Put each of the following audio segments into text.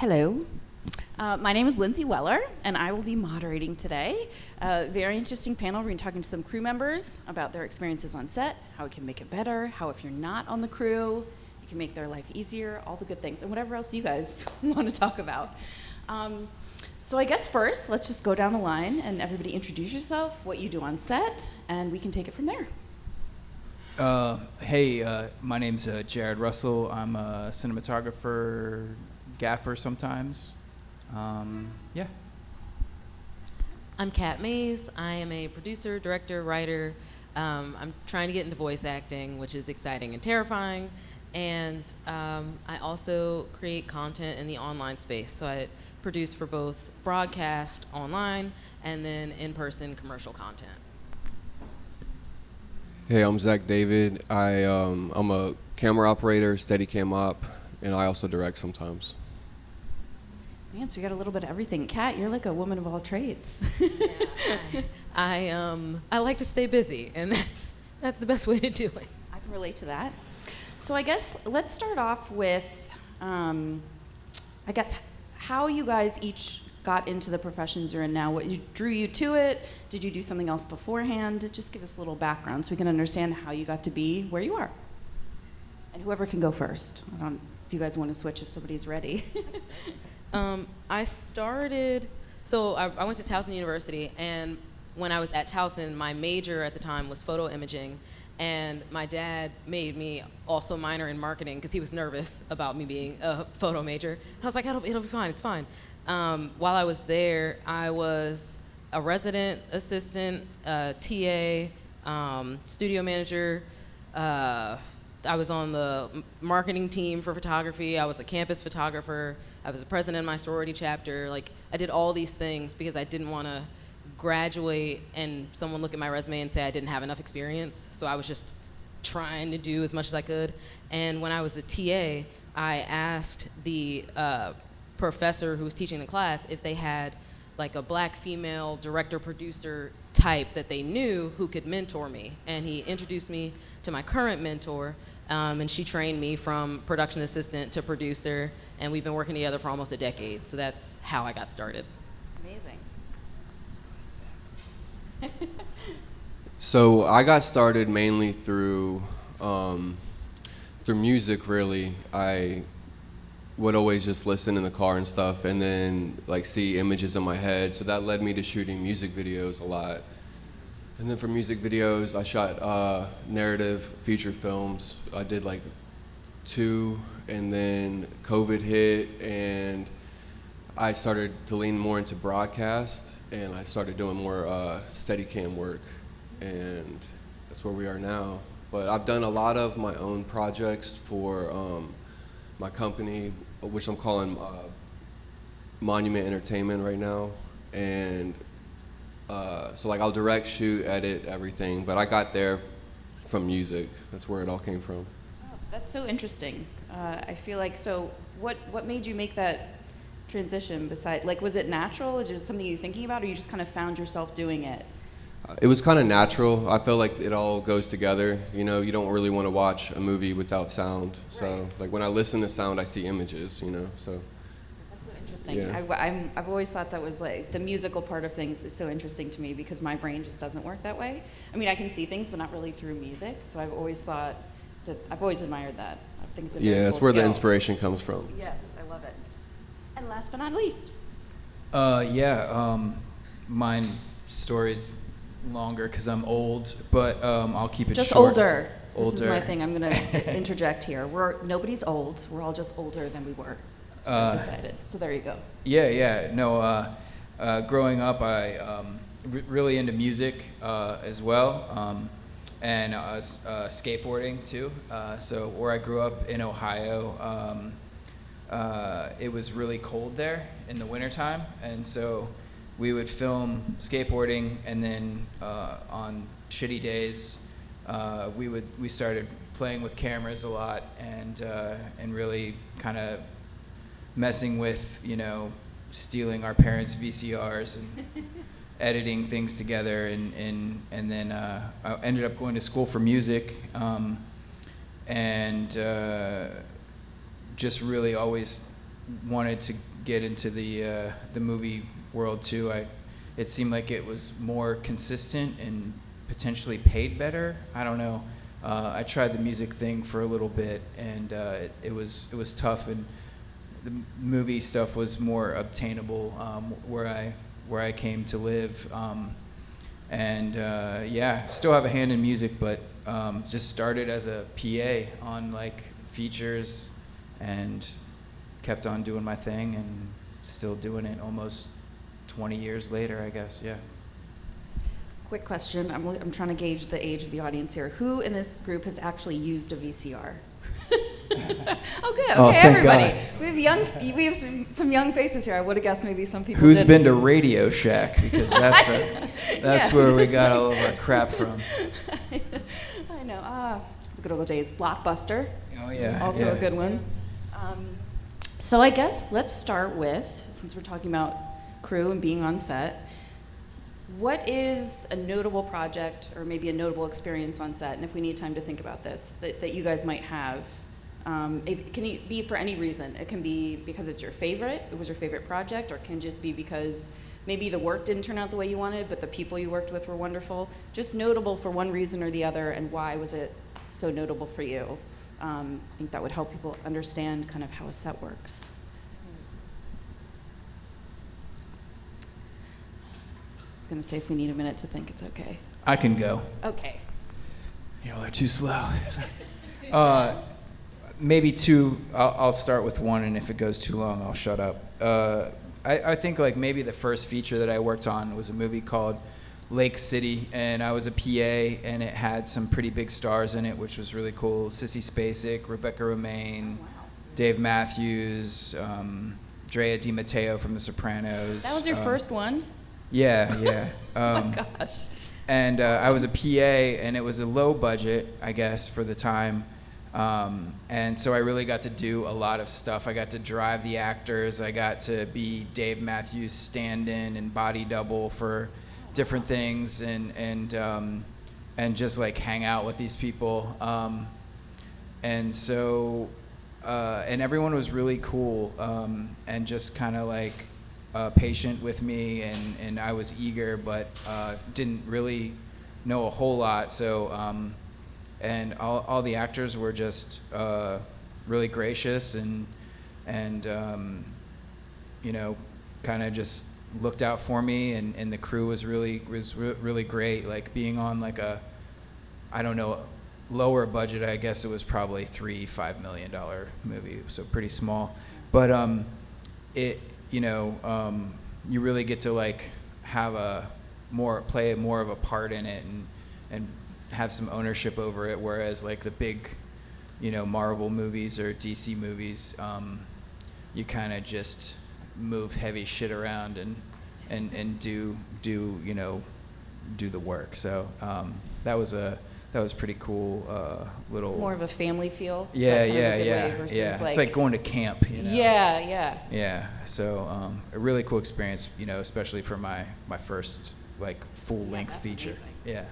Hello. My name is Lindsey Weller, and I will be moderating today. Very interesting panel. We're going to be talking to some crew members about their experiences on set, how we can make it better, how if you're not on the crew, you can make their life easier, all the good things, and whatever else you guys want to talk about. So I guess first, let's just go down the line and everybody introduce yourself, what you do on set, and we can take it from there. Hey, my name's Jarrod Russell. I'm a cinematographer, gaffer sometimes. Yeah. I'm Kat Mays. I am a producer, director, writer. I'm trying to get into voice acting, which is exciting and terrifying. And I also create content in the online space. So I produce for both broadcast online and then in-person commercial content. Hey, I'm Zack David. I'm a camera operator, Steadicam op, and I also direct sometimes. Man, so you got a little bit of everything. Kat, you're like a woman of all trades. I like to stay busy, and that's the best way to do it. I can relate to that. So I guess let's start off with, how you guys each got into the professions you're in now. What drew you to it? Did you do something else beforehand? Just give us a little background so we can understand how you got to be where you are. And whoever can go first. I don't know if you guys want to switch if somebody's ready. I started, so I went to Towson University, and when I was at Towson, my major at the time was photo imaging, and my dad made me also minor in marketing because he was nervous about me being a photo major. And I was like, it'll be fine, it's fine. While I was there, I was a resident assistant, TA, studio manager. I was on the marketing team for photography. I was a campus photographer. I was a president of my sorority chapter. Like, I did all these things because I didn't want to graduate and someone look at my resume and say I didn't have enough experience. So I was just trying to do as much as I could. And when I was a TA, I asked the professor who was teaching the class if they had like a black female director producer type that they knew who could mentor me. And he introduced me to my current mentor, and she trained me from production assistant to producer, and we've been working together for almost a decade. So that's how I got started. Amazing. So I got started mainly through music, really. I would always just listen in the car and stuff, and then like see images in my head. So that led me to shooting music videos a lot. And then for music videos, I shot narrative feature films. I did like 2, and then COVID hit, and I started to lean more into broadcast, and I started doing more Steadicam work, and that's where we are now. But I've done a lot of my own projects for my company, which I'm calling Monument Entertainment right now, and so like I'll direct, shoot, edit, everything, but I got there from music. That's where it all came from. Oh, that's so interesting. I feel like, so what made you make that transition beside, like, was it natural? Is it something you were thinking about, or you just kind of found yourself doing it? It was kind of natural. I feel like it all goes together. You know, you don't really want to watch a movie without sound. So, like, when I listen to sound, I see images, you know, so. That's so interesting. Yeah. I've always thought that was, like, the musical part of things is so interesting to me because my brain just doesn't work that way. I mean, I can see things, but not really through music. So I've always thought that, I've always admired that. I think it's a very that's cool where skill. the inspiration comes from. Yes, I love it. And last but not least. Mine story's longer because I'm old, but I'll keep it just short. older. This is Older. my thing. I'm going to interject here. Nobody's old. We're all just older than we were. That's what I decided. So there you go. Growing up, I really into music as well, and skateboarding too. So where I grew up in Ohio, it was really cold there in the wintertime, and so we would film skateboarding, and then on shitty days, we started playing with cameras a lot, and really kind of messing with, stealing our parents' VCRs and editing things together, and then I ended up going to school for music, and just really always wanted to get into the movie world too. It seemed like it was more consistent and potentially paid better. I don't know. I tried the music thing for a little bit, and it was tough, and the movie stuff was more obtainable where I came to live. Yeah, still have a hand in music, but just started as a PA on like features, and kept on doing my thing, and still doing it almost 20 years later, I guess. Yeah. Quick question. I'm trying to gauge the age of the audience here. Who in this group has actually used a VCR? Oh, good. Oh, Okay, thank everybody. God. We have some young faces here. I would have guessed maybe some people. Who's didn't. been to Radio Shack? Because that's Yeah. where we got all of our crap from. I know. The good old days. Blockbuster. Oh yeah. Also yeah. a good one. So I guess let's start with, since we're talking about crew and being on set, what is a notable project or maybe a notable experience on set, and if we need time to think about this, that you guys might have? It can be for any reason. It can be because it was your favorite project, or it can just be because maybe the work didn't turn out the way you wanted, but the people you worked with were wonderful. Just notable for one reason or the other, and why was it so notable for you? I think that would help people understand kind of how a set works. I was going to say if we need a minute to think, it's okay. I can go. Okay. Y'all are too slow. Maybe two. I'll start with one, and if it goes too long, I'll shut up. I think like maybe the first feature that I worked on was a movie called Lake City, and I was a PA, and it had some pretty big stars in it, which was really cool. Sissy Spacek, Rebecca Romaine, Dave Matthews, Drea Di Matteo from The Sopranos. That was your first one? Yeah. Oh my gosh. And I was a PA, and it was a low budget, I guess, for the time. And so I really got to do a lot of stuff. I got to drive the actors. I got to be Dave Matthews stand-in and body double for different things, and just like hang out with these people. And so and everyone was really cool, and just kind of like patient with me, and I was eager, but didn't really know a whole lot. So and all the actors were just really gracious, and you know, kind of just looked out for me, and the crew was really great. Like being on like a, I don't know, lower budget, I guess it was probably $3-5 million movie, so pretty small. But it, you know, you really get to like have play more of a part in it, and have some ownership over it. Whereas like the big, you know, Marvel movies or DC movies, you kind of just move heavy shit around and do you know, do the work. So that was pretty cool. Little More of a family feel. Is yeah, that kind of a good yeah, way versus yeah. Like, it's like going to camp, you know. Yeah. Yeah. So a really cool experience, you know, especially for my first like full length that's feature. amazing. Yeah.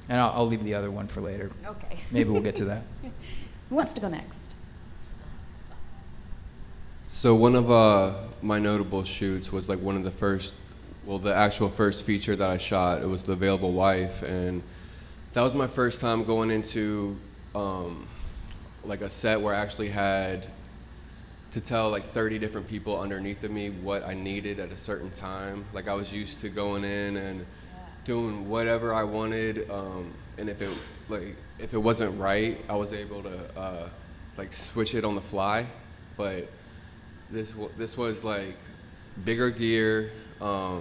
And I'll leave the other one for later. Okay. Maybe we'll get to that. Who wants to go next? So one of my notable shoots was like one of the first, the actual first feature that I shot. It was The Available Wife, and that was my first time going into like a set where I actually had to tell like 30 different people underneath of me what I needed at a certain time. Like I was used to going in and doing whatever I wanted, and if it wasn't right, I was able to like switch it on the fly. But this was like bigger gear, a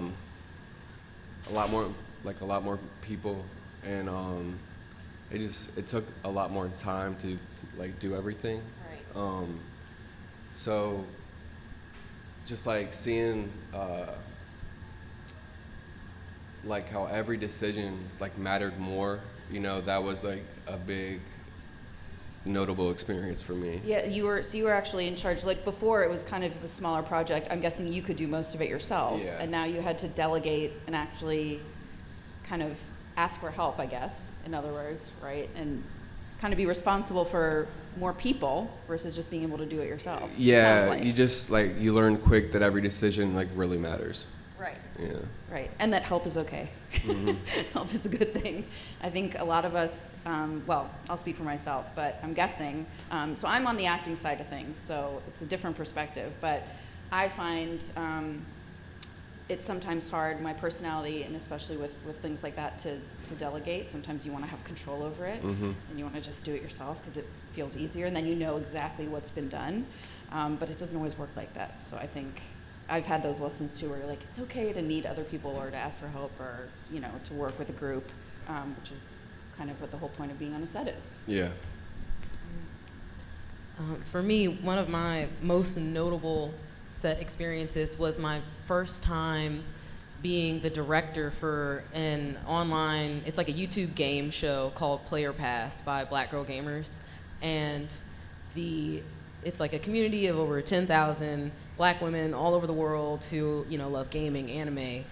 lot more people, and it took a lot more time to like do everything. Right. So just like seeing like how every decision like mattered more, you know, that was like a big notable experience for me. Yeah, you were actually in charge. Like before, it was kind of a smaller project. I'm guessing you could do most of it yourself, Yeah. and now you had to delegate and actually kind of ask for help, I guess. In other words, right? And kind of be responsible for more people versus just being able to do it yourself. Sounds Yeah, like. you just you learn quick that every decision really matters. Right. Yeah. Right, and that help is okay. Mm-hmm. Help is a good thing. I think a lot of us, well, I'll speak for myself, but I'm guessing. So I'm on the acting side of things, so it's a different perspective. But I find it's sometimes hard, my personality, and especially with things like that, to delegate. Sometimes you want to have control over it, Mm-hmm. and you want to just do it yourself because it feels easier, and then you know exactly what's been done. But it doesn't always work like that. So I think I've had those lessons too, where you're like, it's okay to need other people or to ask for help or, you know, to work with a group, which is kind of what the whole point of being on a set is. Yeah. For me, one of my most notable set experiences was my first time being the director for an online, it's like a YouTube game show called Player Pass by Black Girl Gamers. And it's like a community of over 10,000 Black women all over the world who, you know, love gaming, anime,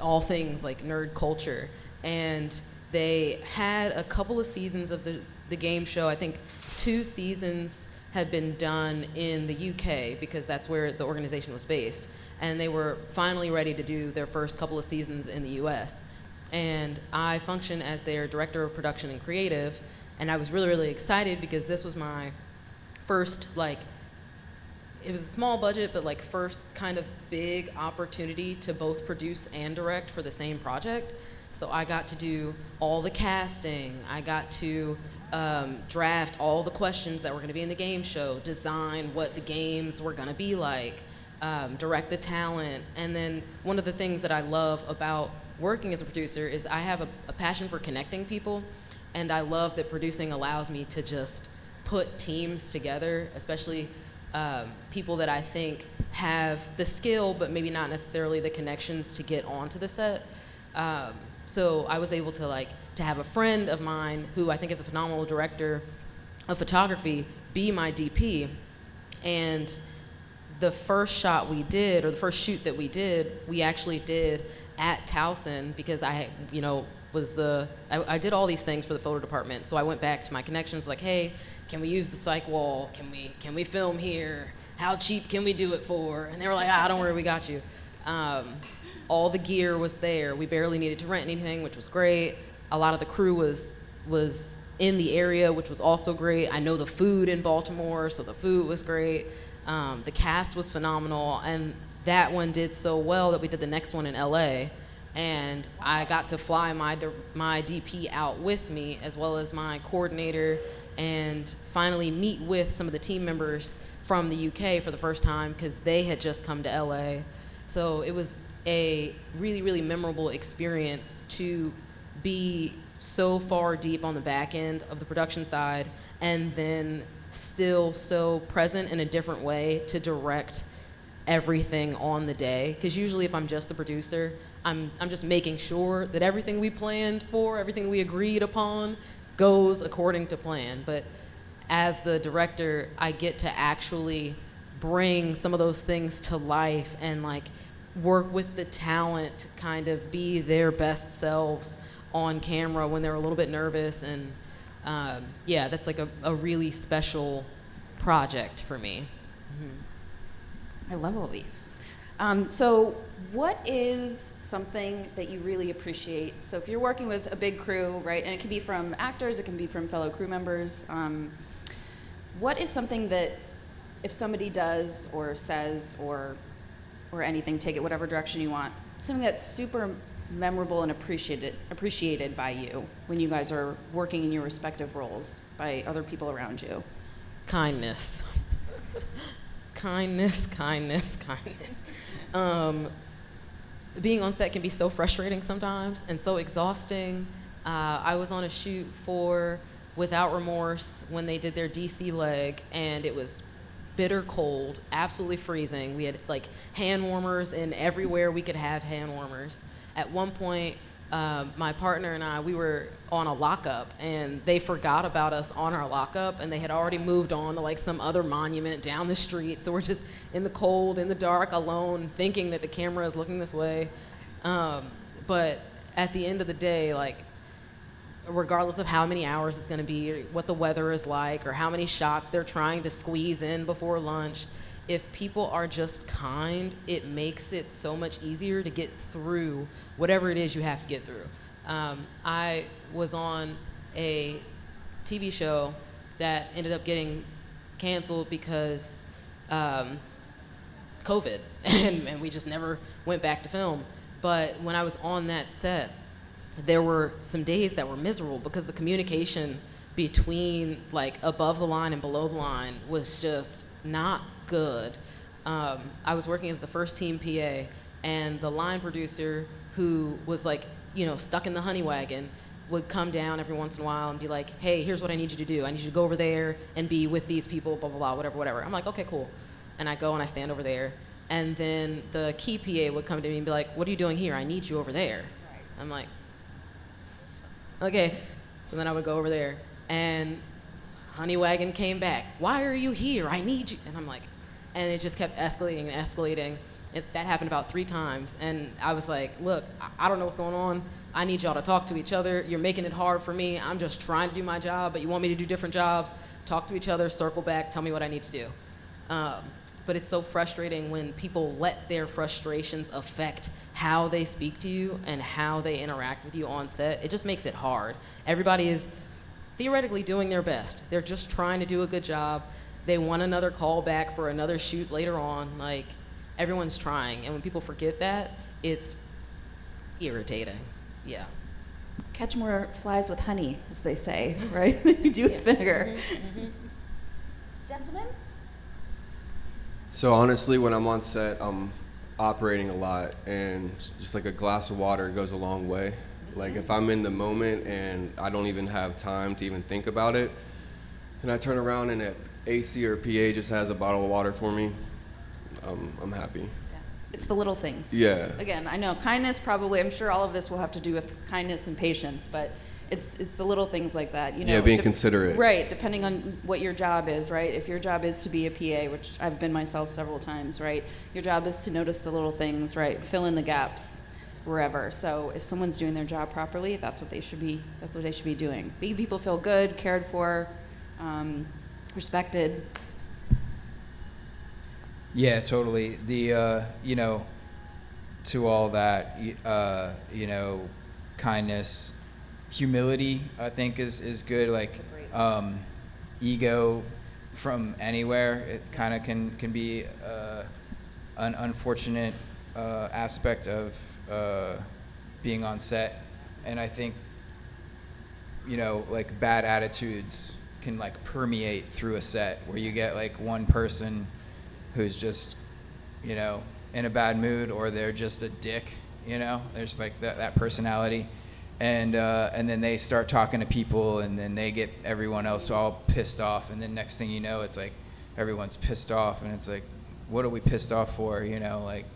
all things like nerd culture. And they had a couple of seasons of the game show. I think 2 seasons had been done in the UK because that's where the organization was based. And they were finally ready to do their first couple of seasons in the US. And I functioned as their director of production and creative. And I was really, really excited because this was my first, it was a small budget, but first kind of big opportunity to both produce and direct for the same project. So I got to do all the casting. I got to draft all the questions that were going to be in the game show, design what the games were going to be like, direct the talent. And then one of the things that I love about working as a producer is I have a passion for connecting people, and I love that producing allows me to just put teams together, especially people that I think have the skill but maybe not necessarily the connections to get onto the set. So I was able to have a friend of mine who I think is a phenomenal director of photography be my DP. And the first shot we did, or the first shoot that we did, we actually did at Towson because I did all these things for the photo department. So I went back to my connections, like, hey, can we use the psych wall? Can we film here? How cheap can we do it for? And they were like, don't worry, we got you. All the gear was there. We barely needed to rent anything, which was great. A lot of the crew was in the area, which was also great. I know the food in Baltimore, so the food was great. The cast was phenomenal, and that one did so well that we did the next one in LA. And I got to fly my DP out with me, as well as my coordinator, and finally meet with some of the team members from the UK for the first time because they had just come to LA. So it was a really, really memorable experience to be so far deep on the back end of the production side and then still so present in a different way to direct everything on the day. Because usually if I'm just the producer, I'm just making sure that everything we planned for, everything we agreed upon goes according to plan. But as the director, I get to actually bring some of those things to life and work with the talent to kind of be their best selves on camera when they're a little bit nervous. And that's a really special project for me. I love all these. So what is something that you really appreciate? So if you're working with a big crew, right, and it can be from actors, it can be from fellow crew members, what is something that if somebody does or says or anything, take it whatever direction you want, something that's super memorable and appreciated by you when you guys are working in your respective roles by other people around you? Kindness. Kindness. Being on set can be so frustrating sometimes and so exhausting. I was on a shoot for Without Remorse when they did their DC leg, and it was bitter cold, absolutely freezing. We had hand warmers in everywhere we could have hand warmers. At one point, my partner and I, we were on a lockup, and they forgot about us on our lockup, and they had already moved on to some other monument down the street. So we're just in the cold, in the dark, alone, thinking that the camera is looking this way. But at the end of the day, regardless of how many hours it's going to be, or what the weather is like, or how many shots they're trying to squeeze in before lunch. If people are just kind, it makes it so much easier to get through whatever it is you have to get through. I was on a TV show that ended up getting canceled because COVID, and we just never went back to film. But when I was on that set, there were some days that were miserable because the communication between like above the line and below the line was just not good. I was working as the first team PA, and the line producer, who was like, you know, stuck in the honey wagon, would come down every once in a while and be like, hey, here's what I need you to do. I need you to go over there and be with these people, blah, blah, blah, whatever, whatever. I'm like, okay, cool. And I go and I stand over there. And then the key PA would come to me and be like, what are you doing here? I need you over there. I'm like, okay. So then I would go over there, and honey wagon came back. Why are you here? I need you. And I'm like, and it just kept escalating and escalating. That happened about 3 times. And I was like, look, I don't know what's going on. I need y'all to talk to each other. You're making it hard for me. I'm just trying to do my job, but you want me to do different jobs. Talk to each other, circle back, tell me what I need to do. But it's so frustrating when people let their frustrations affect how they speak to you and how they interact with you on set. It just makes it hard. Everybody is theoretically doing their best. They're just trying to do a good job. They want another call back for another shoot later on. Like, everyone's trying. And when people forget that, it's irritating. Yeah. Catch more flies with honey, as they say, right? You do with vinegar. Mm-hmm. Gentlemen? So honestly, when I'm on set, I'm operating a lot, and just like a glass of water goes a long way. Like if I'm in the moment and I don't even have time to even think about it, and I turn around and an AC or PA just has a bottle of water for me, I'm happy. It's the little things. Yeah. Again, I know kindness probably, I'm sure all of this will have to do with kindness and patience, but it's the little things like that. You know, Yeah, being considerate. Right, depending on what your job is, right? If your job is to be a PA, which I've been myself several times, right? Your job is to notice the little things, right? Fill in the gaps wherever. So if someone's doing their job properly, that's what they should be doing. Making people feel good, cared for, respected. Yeah, totally. The you know, to all that, you know, kindness, humility, I think is good. Like ego from anywhere, it kind of can be an unfortunate aspect of being on set. And I think, you know, like bad attitudes can like permeate through a set where you get like one person who's just, you know, in a bad mood, or they're just a dick, you know? There's like that personality. And then they start talking to people, and then they get everyone else all pissed off, and then next thing you know, it's like everyone's pissed off, and it's like, what are we pissed off for, you know? Like,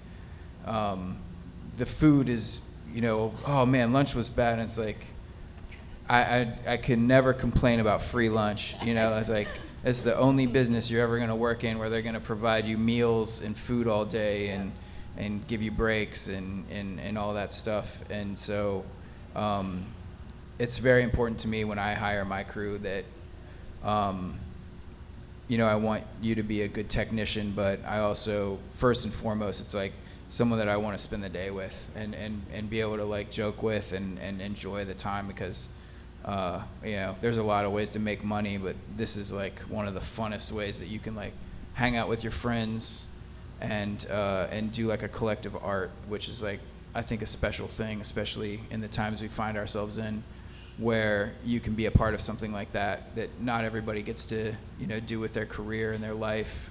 the food is, you know, oh man, lunch was bad, and it's like, I can never complain about free lunch, you know? It's like, it's the only business you're ever gonna work in where they're gonna provide you meals and food all day and give you breaks and all that stuff. And so it's very important to me when I hire my crew that, you know, I want you to be a good technician, but I also, first and foremost, it's like someone that I want to spend the day with and be able to like joke with and enjoy the time, because you know, there's a lot of ways to make money, but this is like one of the funnest ways that you can like hang out with your friends and do like a collective art, which is like, I think, a special thing, especially in the times we find ourselves in, where you can be a part of something like that not everybody gets to, you know, do with their career and their life.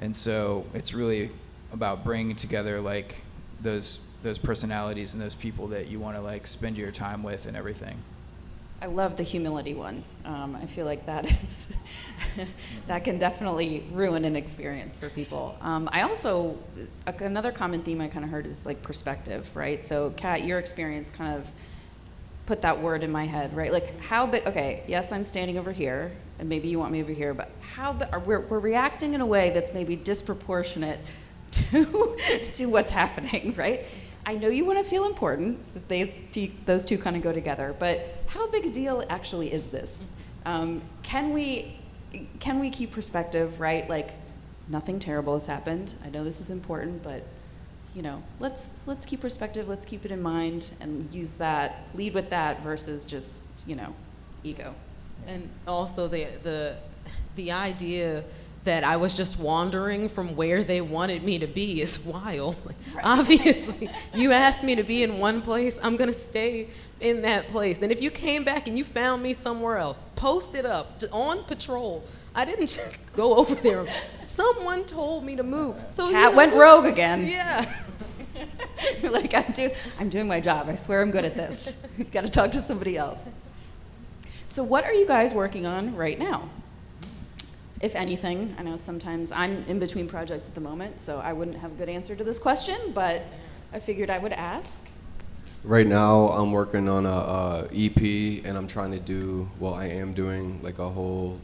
And so it's really about bringing together like those personalities and those people that you want to like spend your time with and everything. I love the humility one. I feel like that is that can definitely ruin an experience for people. I also, another common theme I kind of heard is like perspective, right? So Kat, your experience kind of put that word in my head, right? Like how big, okay, yes, I'm standing over here, and maybe you want me over here, but how big, we're reacting in a way that's maybe disproportionate to what's happening, right? I know you want to feel important. Those two kind of go together. But how big a deal actually is this? Can we keep perspective, right? Like, nothing terrible has happened. I know this is important, but let's keep perspective. Let's keep it in mind and use that. Lead with that versus just ego. And also the idea that I was just wandering from where they wanted me to be is wild. Right. Obviously, you asked me to be in one place, I'm gonna stay in that place. And if you came back and you found me somewhere else, post it up, on patrol. I didn't just go over there. Someone told me to move. So Cat went rogue again. Yeah. You're like, I'm doing my job. I swear I'm good at this. Got to talk to somebody else. So what are you guys working on right now? If anything, I know sometimes I'm in between projects at the moment, so I wouldn't have a good answer to this question, but I figured I would ask. Right now, I'm working on a EP, and I'm trying to do, I am doing like a whole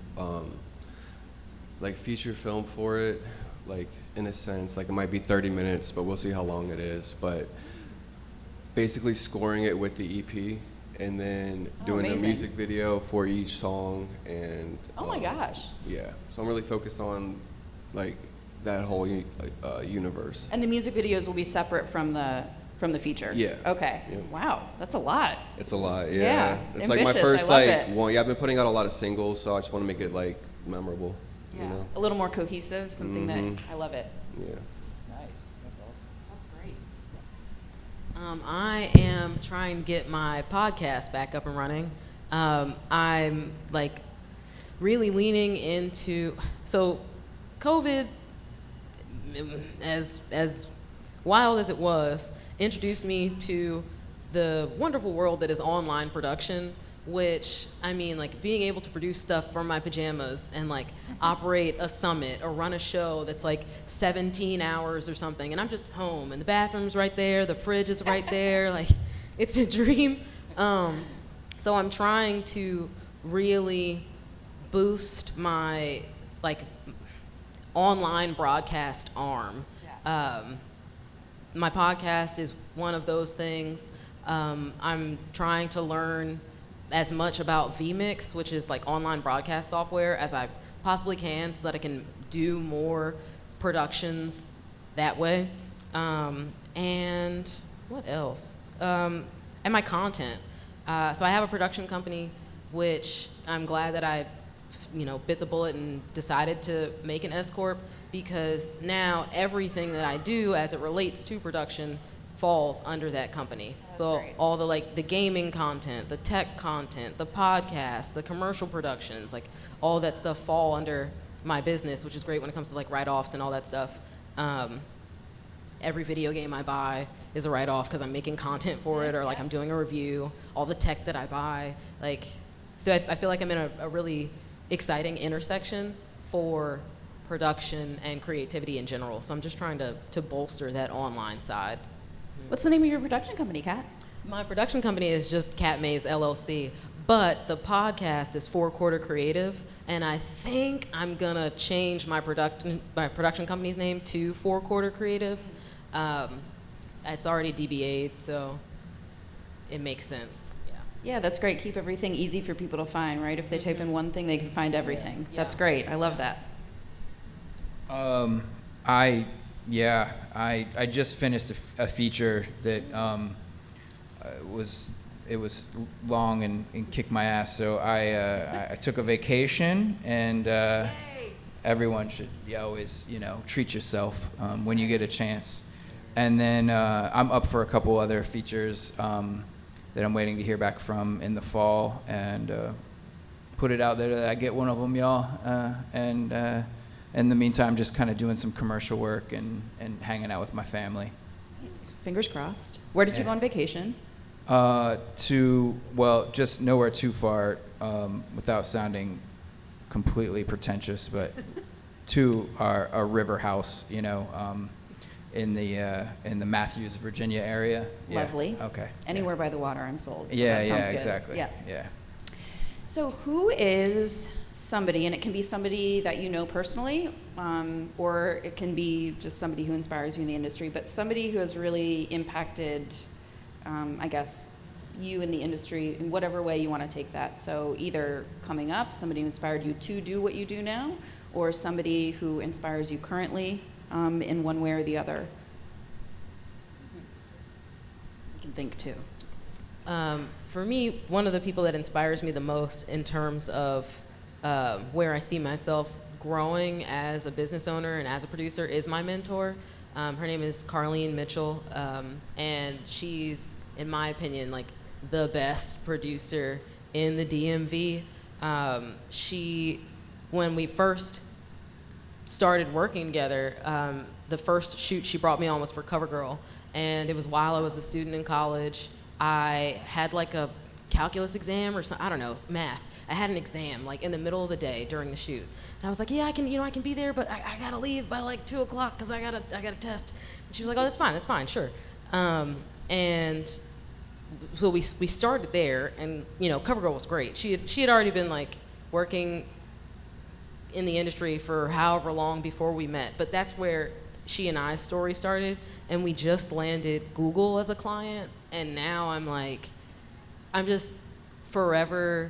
like feature film for it, like in a sense, like it might be 30 minutes, but we'll see how long it is. But basically scoring it with the EP, and then doing a music video for each song, and oh my gosh. Yeah, so I'm really focused on like that whole universe. And the music videos will be separate from the feature. Yeah. Okay. Yeah. Wow, that's a lot. It's a lot. Yeah. Yeah. It's like my Ambitious. first I love it. I've been putting out a lot of singles, so I just want to make it like memorable. Yeah. A little more cohesive, something that I love it. Yeah. Nice. That's awesome. That's great. I am trying to get my podcast back up and running. I'm like really leaning into, so COVID, as wild as it was, introduced me to the wonderful world that is online production, which, I mean, like being able to produce stuff from my pajamas and like operate a summit or run a show that's like 17 hours or something, and I'm just home and the bathroom's right there, the fridge is right there, like it's a dream. So I'm trying to really boost my like online broadcast arm. My podcast is one of those things. I'm trying to learn as much about vMix, which is like online broadcast software, as I possibly can, so that I can do more productions that way. And what else? And my content. So I have a production company, which I'm glad that I bit the bullet and decided to make an S Corp, because now everything that I do as it relates to production falls under that company. That's so great. all the like the gaming content, the tech content, the podcasts, the commercial productions, like all that stuff fall under my business, which is great when it comes to like write-offs and all that stuff. Every video game I buy is a write-off because I'm making content for it, or like I'm doing a review. All the tech that I buy, like, so I feel like I'm in a really exciting intersection for production and creativity in general. So I'm just trying to bolster that online side. What's the name of your production company, Kat? My production company is just Cat Maze LLC, but the podcast is 4 Quarter Creative, and I think I'm gonna change my production company's name to 4 Quarter Creative. It's already DBA'd, so it makes sense. Yeah, that's great. Keep everything easy for people to find, right? If they type in one thing, they can find everything. Yeah. That's great. I love that. I just finished a feature that was long and kicked my ass. So I took a vacation, and everyone should always treat yourself when you get a chance. And then I'm up for a couple other features that I'm waiting to hear back from in the fall, and put it out there that I get one of them, y'all. And in the meantime, just kind of doing some commercial work and hanging out with my family. Nice. Fingers crossed. Where did you go on vacation? Just nowhere too far, without sounding completely pretentious, but to our river house, in the Matthews, Virginia area. Yeah. Lovely. Okay. Anywhere by the water, I'm sold. So Yeah, that sounds good. exactly. Yeah. Yeah. So who is somebody, and it can be somebody that you know personally, or it can be just somebody who inspires you in the industry, but somebody who has really impacted, I guess, you in the industry in whatever way you want to take that. So either coming up, somebody who inspired you to do what you do now, or somebody who inspires you currently in one way or the other. You can think too. For me, one of the people that inspires me the most in terms of where I see myself growing as a business owner and as a producer is my mentor. Her name is Carlene Mitchell, and she's, in my opinion, like the best producer in the DMV. When we first started working together, the first shoot she brought me on was for CoverGirl, and it was while I was a student in college. I had like a calculus exam or something, I don't know, math. I had an exam like in the middle of the day during the shoot. And I was like, yeah, I can be there, but I gotta leave by like 2 o'clock because I gotta test. And she was like, oh, that's fine, sure. And so we started there, and CoverGirl was great. She had already been like working in the industry for however long before we met, but that's where she and I's story started, and we just landed Google as a client, and now I'm just forever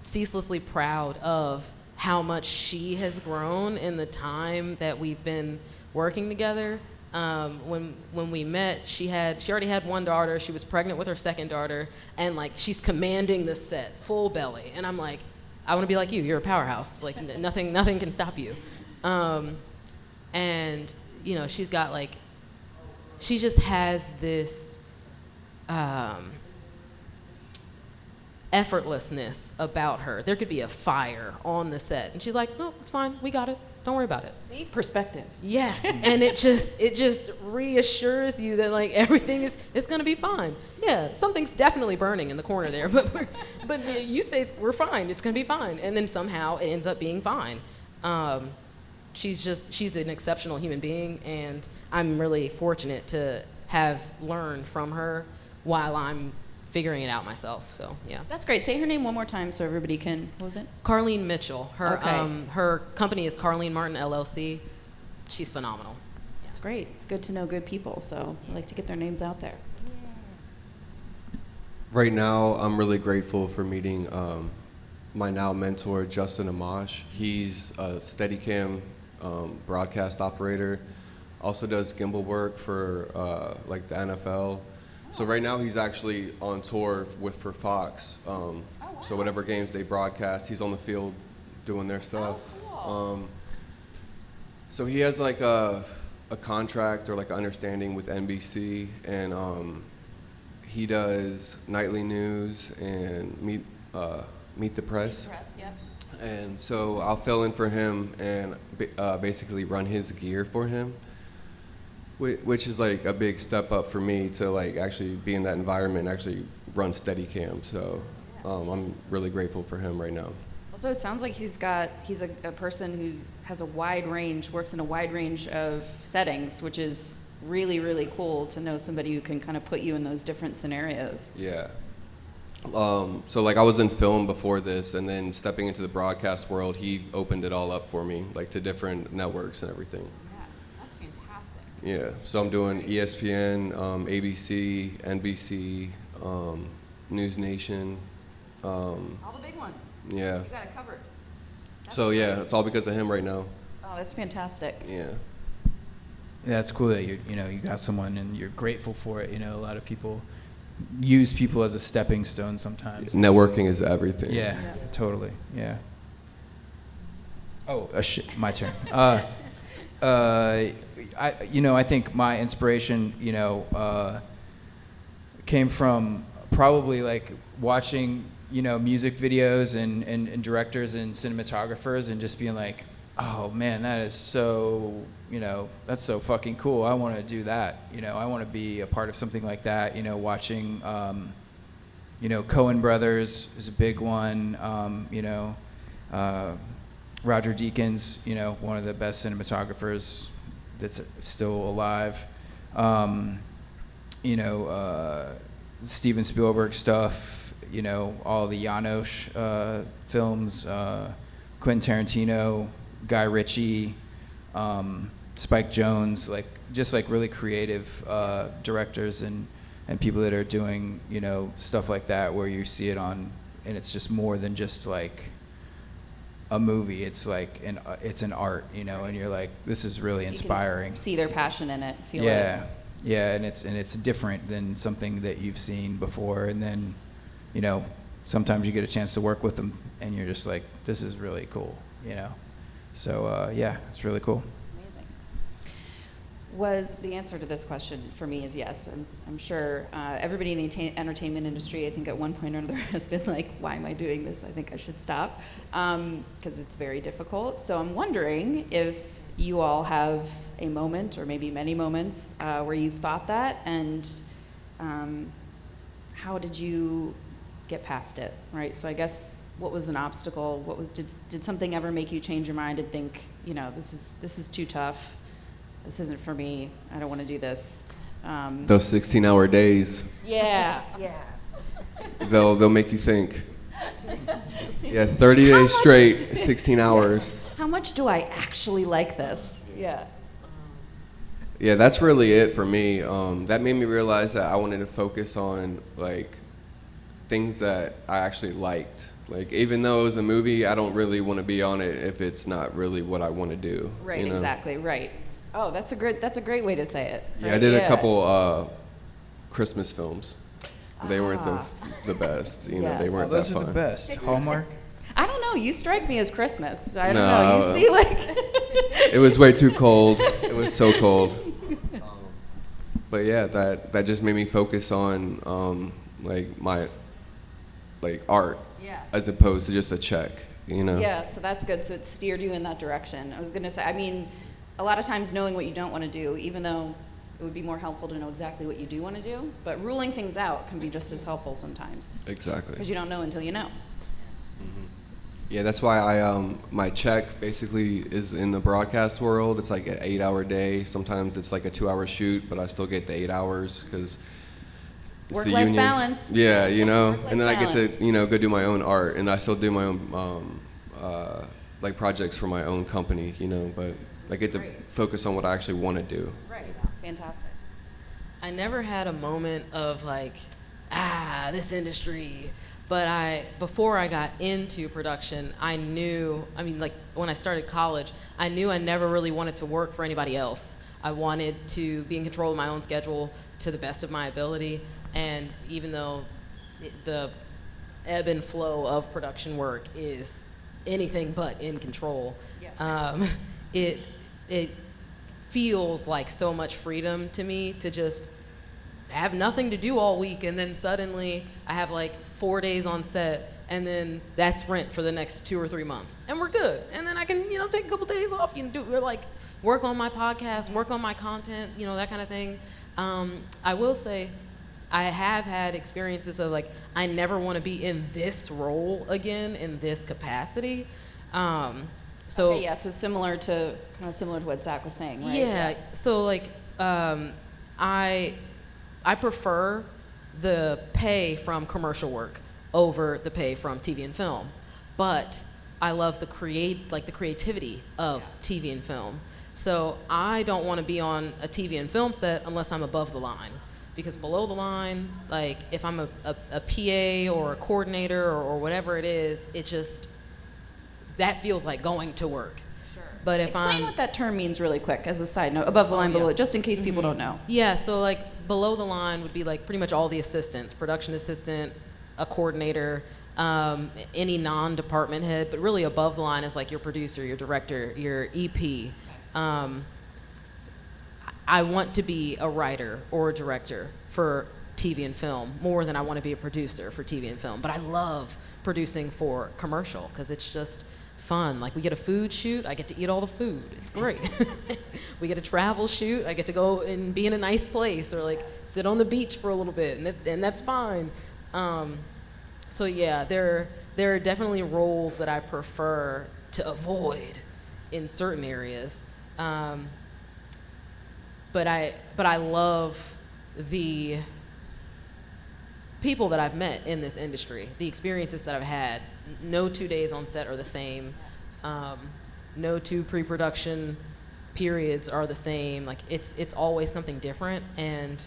ceaselessly proud of how much she has grown in the time that we've been working together. When we met, she already had one daughter. She was pregnant with her second daughter, and like she's commanding the set, full belly. And I'm like, I want to be like you. You're a powerhouse. Like nothing can stop you. And she's got like, she just has this effortlessness about her. There could be a fire on the set, and she's like, no, it's fine. We got it. Don't worry about it. See? Perspective. Yes, and it just reassures you that like everything is gonna be fine. Yeah, something's definitely burning in the corner there, but you say we're fine. It's gonna be fine, and then somehow it ends up being fine. She's an exceptional human being, and I'm really fortunate to have learned from her while I'm figuring it out myself. So yeah. That's great. Say her name one more time so everybody can. What was it? Carlene Mitchell. Her Okay. Her company is Carlene Martin LLC. She's phenomenal. It's great. It's good to know good people. So I like to get their names out there. Right now, I'm really grateful for meeting my now mentor, Justin Amash. He's a Steadicam broadcast operator. Also does gimbal work for like the NFL. So right now he's actually on tour for Fox. So whatever games they broadcast, he's on the field doing their stuff. So he has like a contract or like an understanding with NBC, and he does nightly news and meet the press. Yep. And so I'll fill in for him and basically run his gear for him, which is like a big step up for me to like actually be in that environment and actually run Steadicam. So I'm really grateful for him right now. Also, it sounds like he's a person who has a wide range, works in a wide range of settings, which is really, really cool to know somebody who can kind of put you in those different scenarios. Yeah. So like I was in film before this, and then stepping into the broadcast world, he opened it all up for me, like to different networks and everything. Yeah, that's fantastic. Yeah, so I'm doing ESPN, ABC, NBC, News Nation. All the big ones. Yeah. You got it covered. So yeah, it's all because of him right now. Oh, that's fantastic. Yeah. Yeah, it's cool that you got someone and you're grateful for it. A lot of people use people as a stepping stone sometimes. Networking is everything. Yeah, totally. Yeah. Oh, my turn. I think my inspiration, came from probably like watching, music videos and directors and cinematographers and just being like, oh man, that is so, that's so fucking cool. I want to do that. I want to be a part of something like that. Watching, Coen Brothers is a big one. Roger Deakins, one of the best cinematographers that's still alive. Steven Spielberg stuff, all the Janosch films, Quentin Tarantino, Guy Ritchie, Spike Jonze, like just like really creative directors and people that are doing, you know, stuff like that where you see it on, and it's just more than just like a movie. It's like it's an art, you know, and you're like, this is really inspiring. You can see their passion in it, feel it. Yeah, and it's different than something that you've seen before. And then, you know, sometimes you get a chance to work with them, and you're just like, this is really cool, you know. So yeah, it's really cool. Amazing. Was the answer to this question for me is yes, and I'm sure everybody in the entertainment industry, I think at one point or another, has been like, why am I doing this? I think I should stop, because it's very difficult. So I'm wondering if you all have a moment, or maybe many moments, where you've thought that, and how did you get past it, right? So I guess, what was an obstacle? Did something ever make you change your mind and think, you know, this is too tough, this isn't for me, I don't want to do this? Those 16-hour days. Yeah. They'll make you think. Yeah, 30 days straight, 16 hours. How much do I actually like this? Yeah. Yeah, that's really it for me. That made me realize that I wanted to focus on like things that I actually liked. Like, even though it was a movie, I don't really want to be on it if it's not really what I want to do. Right, you know? exactly, right. Oh, that's a great way to say it. Yeah, right? I did a couple Christmas films. They weren't Ah. the best. You know, they Yes. weren't Those that are fun. the best. Hallmark. I don't know, you strike me as Christmas. I don't No. know, you see, like... It was way too cold. It was so cold. But yeah, that just made me focus on like my art, Yeah. as opposed to just a check. You know. Yeah, so that's good. So it steered you in that direction. I was going to say, I mean, a lot of times knowing what you don't want to do, even though it would be more helpful to know exactly what you do want to do, but ruling things out can be just as helpful sometimes. Exactly. Because you don't know until you know. Yeah, that's why my check basically is in the broadcast world. It's like an 8-hour day. Sometimes it's like a 2-hour shoot, but I still get the 8 hours because it's the Work-life union. balance. Yeah, you know, Work-life and then I get balance. to, you know, go do my own art, and I still do my own like projects for my own company, you know, but I get to Great. focus on what I actually want to do. Right. Fantastic. I never had a moment of like, this industry. But before I got into production, I knew, I mean, like when I started college, I knew I never really wanted to work for anybody else. I wanted to be in control of my own schedule to the best of my ability. And even though the ebb and flow of production work is anything but in control, it feels like so much freedom to me to just have nothing to do all week, and then suddenly I have like 4 days on set, and then that's rent for the next 2 or 3 months, and we're good. And then I can, you know, take a couple days off, you know, work on my podcast, work on my content, you know, that kind of thing. I will say, I have had experiences of like, I never want to be in this role again, in this capacity. So Okay, yeah, so similar to what Zach was saying, right? yeah. So like, I prefer the pay from commercial work over the pay from TV and film, but I love the creativity of TV and film. So I don't want to be on a TV and film set unless I'm above the line, because below the line, like if I'm a PA or a coordinator or whatever it is, it just, that feels like going to work. But if Explain what that term means really quick as a side note, above the line, below, just in case people don't know. Yeah, so like below the line would be like pretty much all the assistants, production assistant, a coordinator, any non-department head, but really above the line is like your producer, your director, your EP. I want to be a writer or a director for TV and film more than I want to be a producer for TV and film, but I love producing for commercial because it's just fun. Like we get a food shoot, I get to eat all the food. It's great. We get a travel shoot, I get to go and be in a nice place or like sit on the beach for a little bit, and that's fine. So yeah, there are definitely roles that I prefer to avoid in certain areas. But I love the people that I've met in this industry, the experiences that I've had. No 2 days on set are the same. No 2 pre-production periods are the same. Like it's always something different, and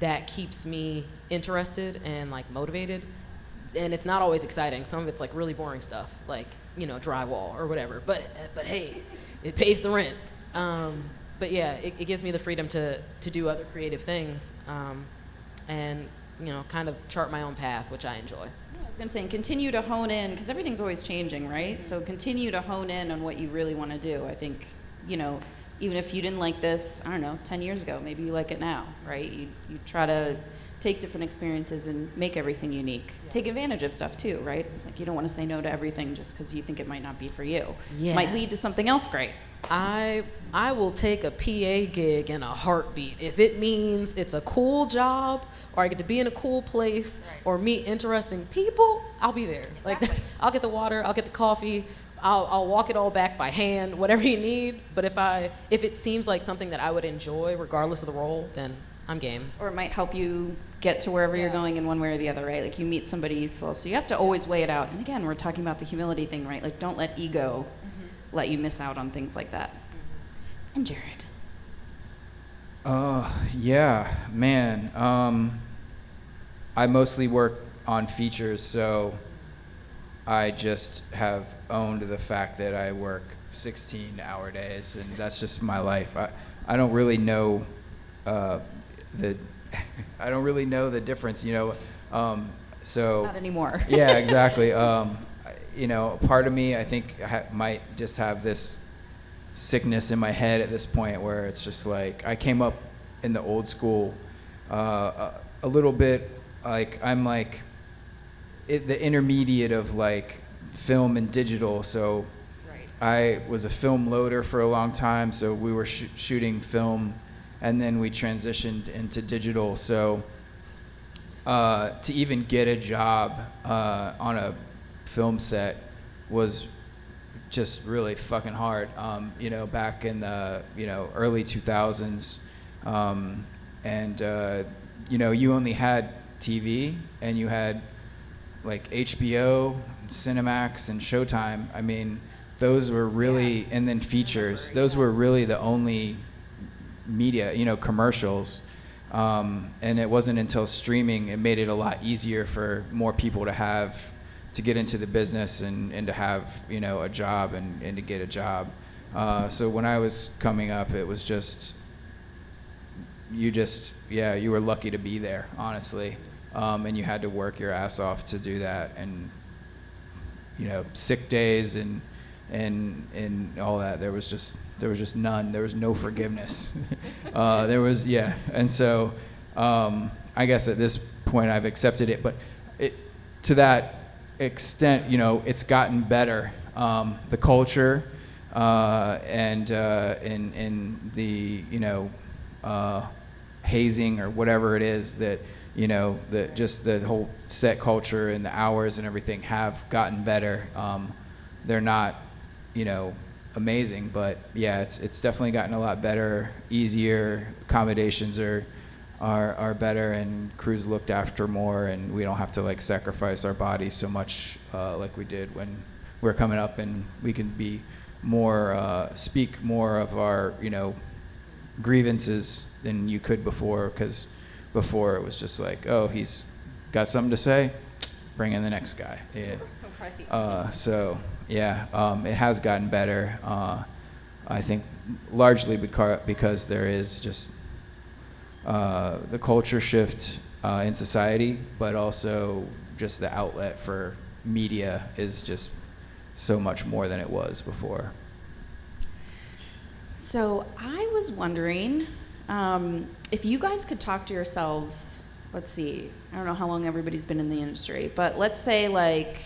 that keeps me interested and like motivated. And it's not always exciting. Some of it's like really boring stuff, like, you know, drywall or whatever. But hey, it pays the rent. But yeah, it gives me the freedom to do other creative things, and, you know, kind of chart my own path, which I enjoy. Yeah, I was gonna say, and continue to hone in, because everything's always changing, right? So continue to hone in on what you really want to do. I think, you know, even if you didn't like this, I don't know, 10 years ago, maybe you like it now, right? You try to take different experiences and make everything unique. Yeah. Take advantage of stuff too, right? It's like you don't want to say no to everything just because you think it might not be for you. Yes. It might lead to something else great. I will take a PA gig in a heartbeat if it means it's a cool job, or I get to be in a cool place, right, or meet interesting people. I'll be there. Exactly. Like I'll get the water, I'll get the coffee, I'll walk it all back by hand, whatever you need. But if it seems like something that I would enjoy, regardless of the role, then I'm game. Or it might help you get to wherever you're going in one way or the other, right? Like you meet somebody useful, so you have to always weigh it out. And again, we're talking about the humility thing, right? Like don't let ego let you miss out on things like that. And Jarrod. Yeah, man. I mostly work on features, so I just have owned the fact that I work 16-hour days, and that's just my life. I don't really know I don't really know the difference, you know. So not anymore. Yeah, exactly. You know, part of me, I think, might just have this sickness in my head at this point where it's just like I came up in the old school a little bit. Like I'm like the intermediate of like film and digital. So right. I was a film loader for a long time. So we were shooting film, and then we transitioned into digital. So to even get a job on a film set was just really fucking hard, you know, back in the, you know, early 2000s. You know, you only had TV, and you had like HBO, Cinemax, and Showtime. I mean, those were really, and then features, those were really the only media, you know, commercials. And it wasn't until streaming, it made it a lot easier for more people to get into the business and to have, you know, a job and to get a job. So when I was coming up, it was just, you were lucky to be there, honestly. And you had to work your ass off to do that. And, you know, sick days and all that, there was just none. There was no forgiveness. And so I guess at this point I've accepted it, but to that extent, you know, it's gotten better. The culture and in the, you know, hazing or whatever it is that, you know, just the whole set culture and the hours and everything have gotten better. They're not, you know, amazing, but yeah, it's definitely gotten a lot better, easier. Accommodations are better, and crews looked after more, and we don't have to like sacrifice our bodies so much like we did when we were coming up, and we can be more speak more of our, you know, grievances than you could before, because before it was just like, oh, he's got something to say, bring in the next guy. Yeah. So yeah, it has gotten better. I think largely because there is just the culture shift in society, but also just the outlet for media is just so much more than it was before. So I was wondering if you guys could talk to yourselves, let's see, I don't know how long everybody's been in the industry, but let's say like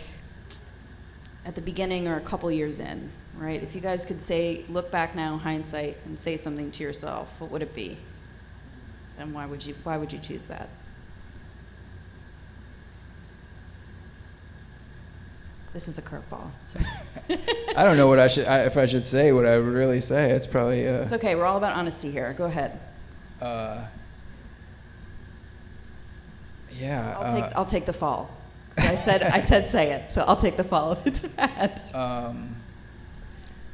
at the beginning or a couple years in, right? If you guys could say, look back now, hindsight, and say something to yourself, what would it be? And why would you choose that? This is a curveball. So. I don't know what if I should say what I would really say. It's probably. It's okay. We're all about honesty here. Go ahead. Yeah. I'll take the fall. I said say it, so I'll take the fall if it's bad.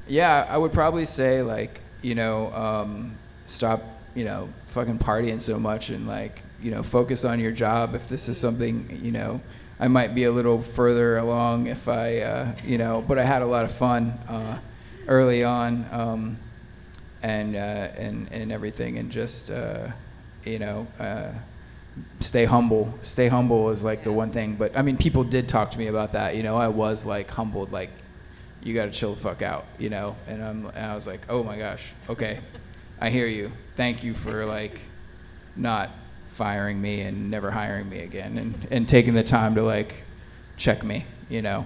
Yeah, I would probably say like stop, fucking partying so much and like, focus on your job. If this is something, I might be a little further along if I, but I had a lot of fun early on, and everything, and just, stay humble. Stay humble is like the one thing. But I mean, people did talk to me about that. I was like humbled, like, you got to chill the fuck out, and I was like, oh my gosh, okay, I hear you. Thank you for like not firing me and never hiring me again, and taking the time to like check me,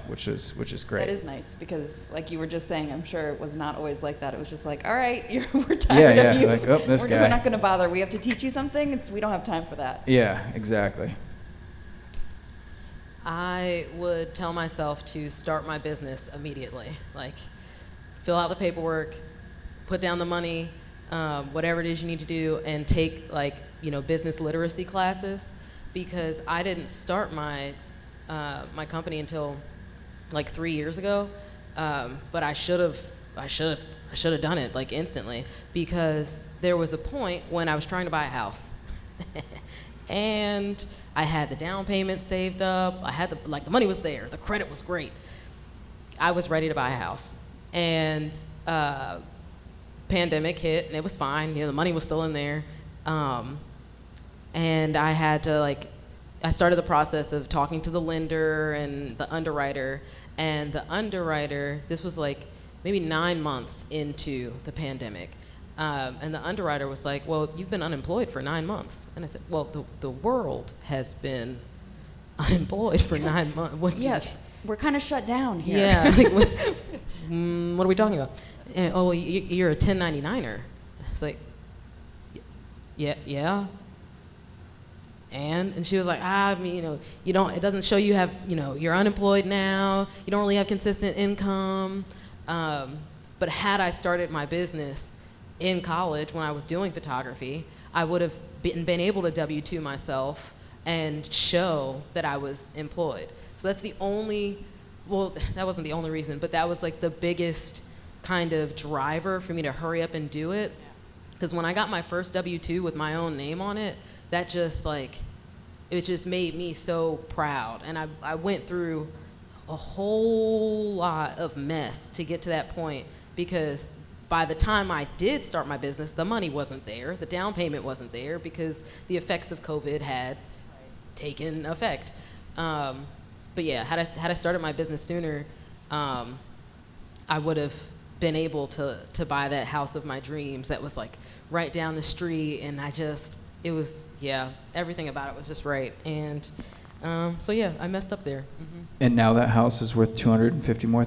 which is great. That is nice, because like you were just saying, I'm sure it was not always like that. It was just like, all right, we're tired of you. Like, oh, this guy. We're not going to bother. We have to teach you something. We don't have time for that. Yeah, exactly. I would tell myself to start my business immediately. Like, fill out the paperwork, put down the money, whatever it is you need to do, and take like, business literacy classes, because I didn't start my my company until like 3 years ago, but I should have done it like instantly, because there was a point when I was trying to buy a house, and I had the down payment saved up. I had the money was there. The credit was great. I was ready to buy a house, and pandemic hit, and it was fine. The money was still in there, and I had to I started the process of talking to the lender and the underwriter, and the underwriter. This was like maybe 9 months into the pandemic. And the underwriter was like, well, you've been unemployed for 9 months. And I said, well, the world has been unemployed for 9 months. We're kind of shut down here. Yeah, what are we talking about? And, oh, you're a 1099er. It's like, yeah. And she was like, you don't, it doesn't show you have, you're unemployed now. You don't really have consistent income. But had I started my business in college when I was doing photography, I would have been able to W-2 myself and show that I was employed. So that's the only, well, that wasn't the only reason, but that was like the biggest kind of driver for me to hurry up and do it. Because when I got my first W-2 with my own name on it, that just it just made me so proud. And I went through a whole lot of mess to get to that point, because by the time I did start my business, the money wasn't there, the down payment wasn't there, because the effects of COVID had taken effect. But yeah, had I started my business sooner, I would have been able to buy that house of my dreams that was like right down the street, and it was, everything about it was just right. And so yeah, I messed up there. Mm-hmm. And now that house is worth $250,000 more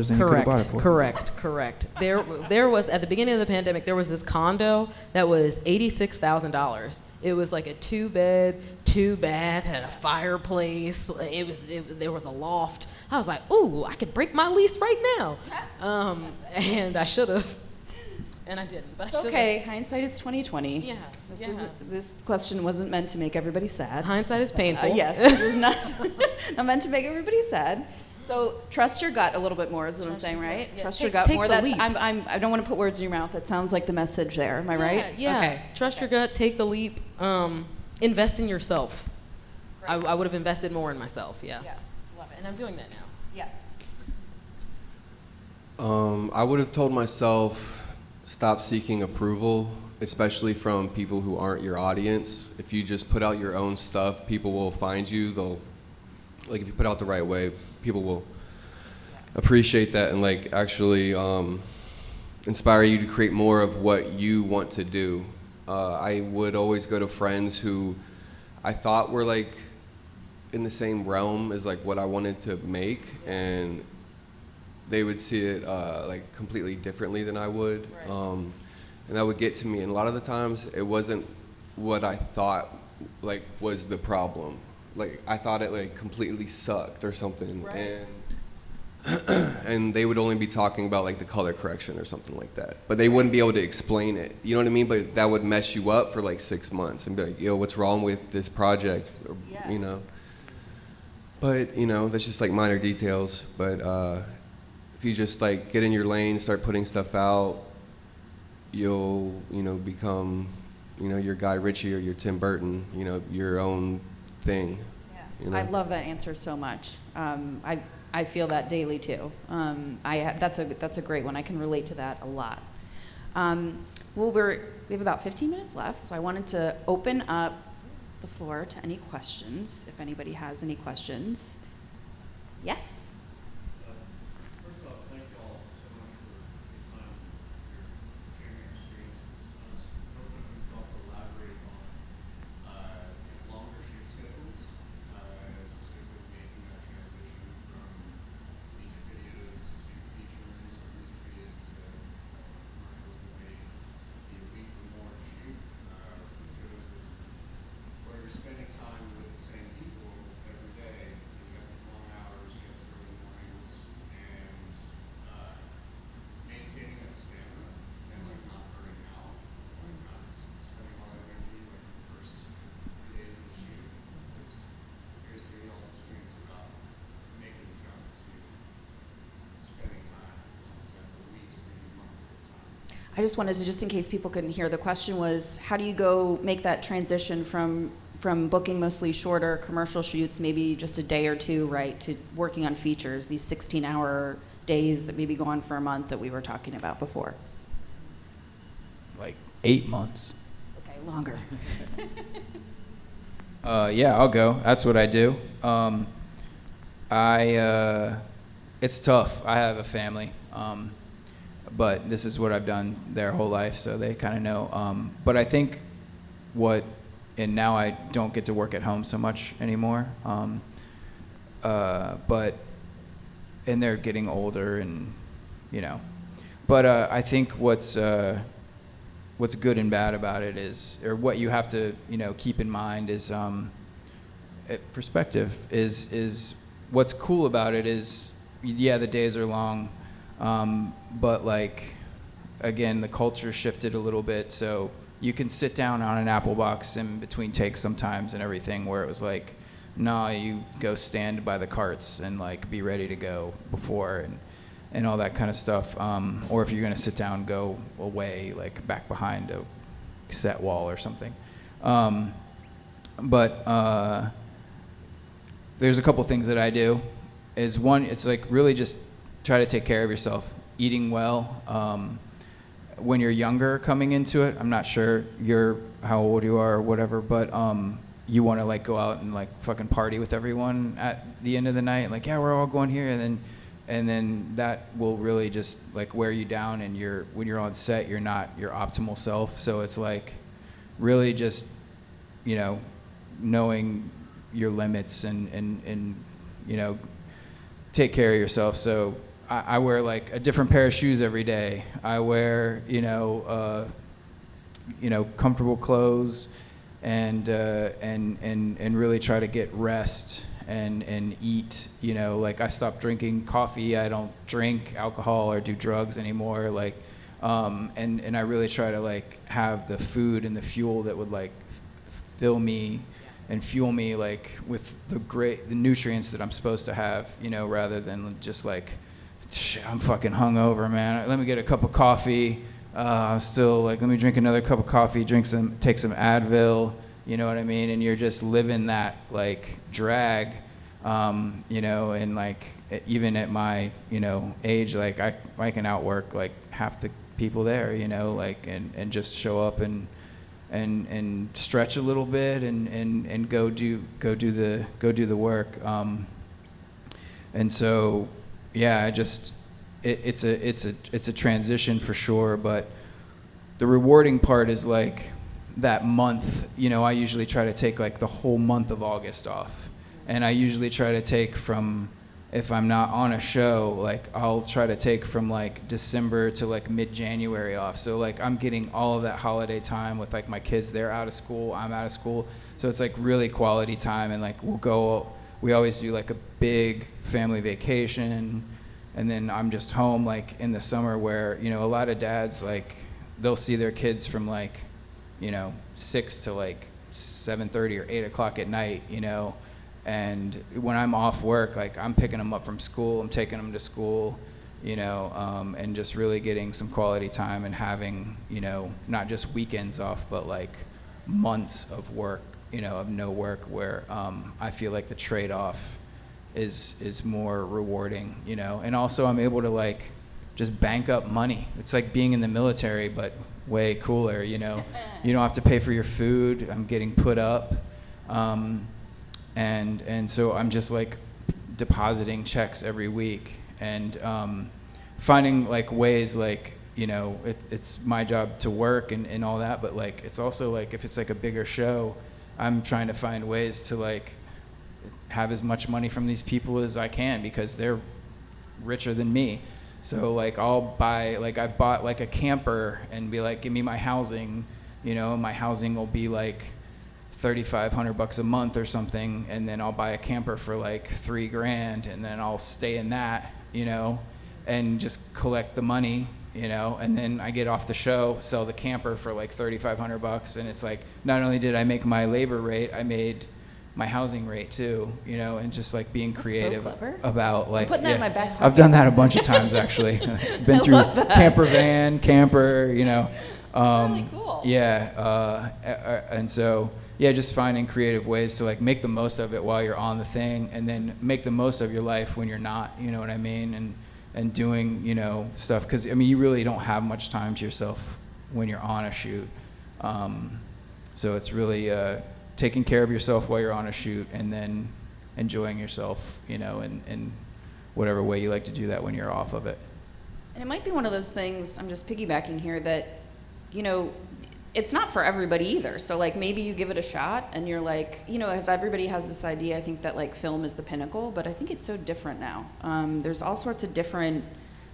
than you could have bought it for. Correct. There was, at the beginning of the pandemic, there was this condo that was $86,000. It was like a 2-bed, 2-bath, had a fireplace. There was a loft. I was like, ooh, I could break my lease right now. And I should have. And I didn't, but it's okay. Hindsight is 20/20. Yeah. This question wasn't meant to make everybody sad. Hindsight is painful. Yes, it was not meant to make everybody sad. So trust your gut a little bit more is what I'm saying, right? Yeah. Trust your gut more. I don't want to put words in your mouth. That sounds like the message there. Am I right? Yeah. Okay. Trust your gut. Take the leap. Invest in yourself. I would have invested more in myself. Yeah. Love it. And I'm doing that now. Yes. I would have told myself, stop seeking approval, especially from people who aren't your audience. If you just put out your own stuff, people will find you. If you put out the right way, people will appreciate that and actually inspire you to create more of what you want to do. I would always go to friends who I thought were in the same realm as what I wanted to make, and they would see it completely differently than I would. Right. And that would get to me. And a lot of the times it wasn't what I thought was the problem. I thought it completely sucked or something. Right. And they would only be talking about the color correction or something like that. But they wouldn't be able to explain it. You know what I mean? But that would mess you up for 6 months and be like, yo, what's wrong with this project? Or, yes. But, that's just minor details. But if you just get in your lane, start putting stuff out, you'll, become, your Guy Ritchie or your Tim Burton, your own thing. I love that answer so much. I feel that daily too. That's a great one. I can relate to that a lot. Well, we have about 15 minutes left, so I wanted to open up the floor to any questions, if anybody has any questions. Yes? First off, thank you all so much for your time, your sharing your experiences. I was hoping you could help elaborate on longer shoot schedules, specifically making that transition from music videos to features or music videos to commercials that may be a week or more to shoot. Shows that where you're spending time with the same people every day, you got these long hours, you got these early mornings, and maintaining that stamina and like not burning out, like not spending all that energy like the first few days of the shoot. Just curious to hear y'all's experience about making the jump to spending time on set for weeks, maybe months at a time. I just wanted to, just in case people couldn't hear, the question was, how do you go make that transition from booking mostly shorter commercial shoots, maybe just a day or two, right, to working on features, these 16-hour days that maybe go on for a month that we were talking about before? Like 8 months. Okay, longer. Yeah, I'll go. That's what I do. It's tough. I have a family, but this is what I've done their whole life, so they kind of know. But I think and now I don't get to work at home so much anymore. And they're getting older, and But I think what's good and bad about it is, or what you have to keep in mind is perspective. Is what's cool about it is, yeah, the days are long, but like, again, the culture shifted a little bit, so you can sit down on an Apple box in between takes sometimes and everything, where it was like, nah, you go stand by the carts and like be ready to go before, and all that kind of stuff. Or if you're gonna sit down, go away, like back behind a set wall or something. But there's a couple things that I do. Is one, it's like really just try to take care of yourself, eating well. When you're younger coming into it, I'm not sure how old you are or whatever, but you want to like go out and like fucking party with everyone at the end of the night, like, yeah, we're all going here, and then that will really just like wear you down, and when you're on set, you're not your optimal self. So it's like really just knowing your limits and take care of yourself. So I wear like a different pair of shoes every day. I wear, comfortable clothes, and really try to get rest and eat. Like I stopped drinking coffee. I don't drink alcohol or do drugs anymore. Like, and I really try to like have the food and the fuel that would like fill me and fuel me like with the nutrients that I'm supposed to have. Rather than just like, I'm fucking hungover, man. Let me get a cup of coffee. I'm still like, let me drink another cup of coffee, take some Advil, you know what I mean? And you're just living that like drag, and like even at my, age, like I can outwork like half the people there, like, and just show up and stretch a little bit and go do the work. And so, yeah, it's a transition for sure, but the rewarding part is like that month. I usually try to take like the whole month of August off, and I usually try to take from, if I'm not on a show, like I'll try to take from like December to like mid-January off. So like I'm getting all of that holiday time with like my kids. They're out of school, I'm out of school, so it's like really quality time. And like we always do like a big family vacation, and then I'm just home like in the summer, where a lot of dads, like they'll see their kids from like 6 to like 7:30 or 8 o'clock at night, and when I'm off work, like I'm picking them up from school, I'm taking them to school, you know, and just really getting some quality time and having, you know, not just weekends off, but like months of work, you know, of no work, where I feel like the trade-off is more rewarding, you know. And also I'm able to like just bank up money. It's like being in the military, but way cooler, you know. You don't have to pay for your food. I'm getting put up, and so I'm just like depositing checks every week, and finding like ways, like, you know, it's my job to work and all that, but like it's also like if it's like a bigger show, I'm trying to find ways to like have as much money from these people as I can, because they're richer than me. So like I'll buy, like I've bought like a camper and be like, give me my housing, you know, my housing will be like $3,500 a month or something, and then I'll buy a camper for like $3,000, and then I'll stay in that, you know, and just collect the money, you know, and then I get off the show, sell the camper for like $3,500, and it's like not only did I make my labor rate, I made my housing rate too, you know, and just like being creative about like, I'm putting that in my back pocket. I've done that a bunch of times actually. Been through love that. camper van, camper, you know. Really cool. Yeah, and so yeah, just finding creative ways to like make the most of it while you're on the thing, and then make the most of your life when you're not, you know what I mean, and doing, you know, stuff, because I mean you really don't have much time to yourself when you're on a shoot, so it's really taking care of yourself while you're on a shoot, and then enjoying yourself, you know, in whatever way you like to do that when you're off of it. And it might be one of those things, I'm just piggybacking here, that, you know, it's not for everybody either. So like maybe you give it a shot and you're like, you know, as everybody has this idea, I think that like film is the pinnacle, but I think it's so different now. There's all sorts of different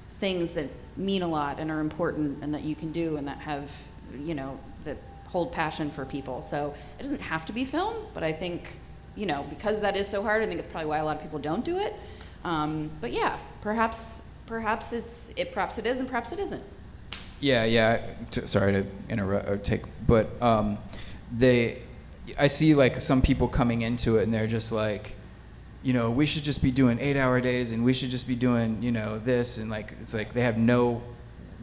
things that mean a lot and are important and that you can do and that have, you know, that hold passion for people. So it doesn't have to be film, but I think, you know, because that is so hard, I think it's probably why a lot of people don't do it. But yeah, perhaps it is and perhaps it isn't. Yeah. Sorry to interrupt or take, but I see like some people coming into it and they're just like, you know, we should just be doing 8-hour days and we should just be doing, you know, this, and like it's like they have no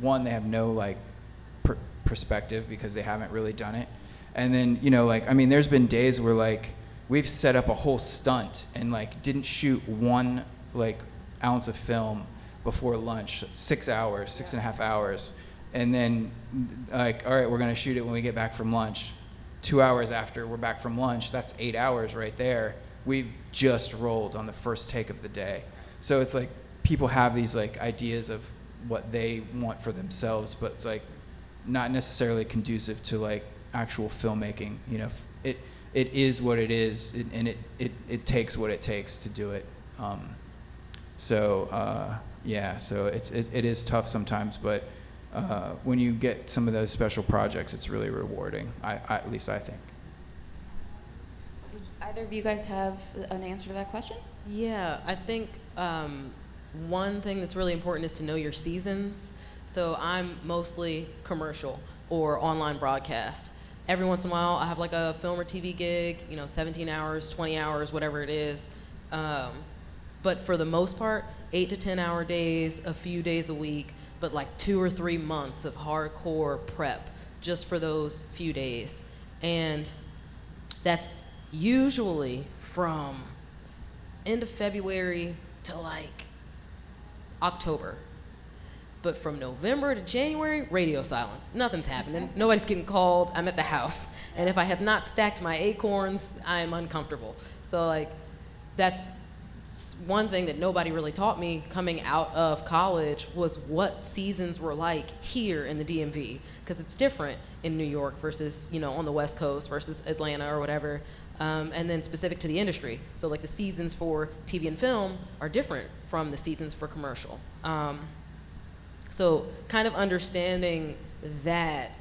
like perspective because they haven't really done it. And then, you know, like I mean there's been days where like we've set up a whole stunt and like didn't shoot one like ounce of film before lunch, 6 hours, 6.5 hours. And then like, all right, we're gonna shoot it when we get back from lunch. 2 hours after we're back from lunch, that's 8 hours right there. We've just rolled on the first take of the day. So it's like people have these like ideas of what they want for themselves, but it's like not necessarily conducive to like actual filmmaking. You know, it is what it is, and it takes what it takes to do it. Yeah, so it is tough sometimes, but when you get some of those special projects, it's really rewarding. At least I think. Did either of you guys have an answer to that question? Yeah, I think one thing that's really important is to know your seasons. So I'm mostly commercial or online broadcast. Every once in a while, I have like a film or TV gig, you know, 17 hours, 20 hours, whatever it is. But for the most part, 8 to 10 hour days, a few days a week, but like 2 or 3 months of hardcore prep just for those few days. And that's usually from end of February to like October. But from November to January, radio silence. Nothing's happening. Nobody's getting called. I'm at the house. And if I have not stacked my acorns, I'm uncomfortable. So like, that's one thing that nobody really taught me coming out of college was what seasons were like here in the DMV, because it's different in New York versus, you know, on the West Coast versus Atlanta or whatever, and then specific to the industry. So like the seasons for TV and film are different from the seasons for commercial. So kind of understanding that,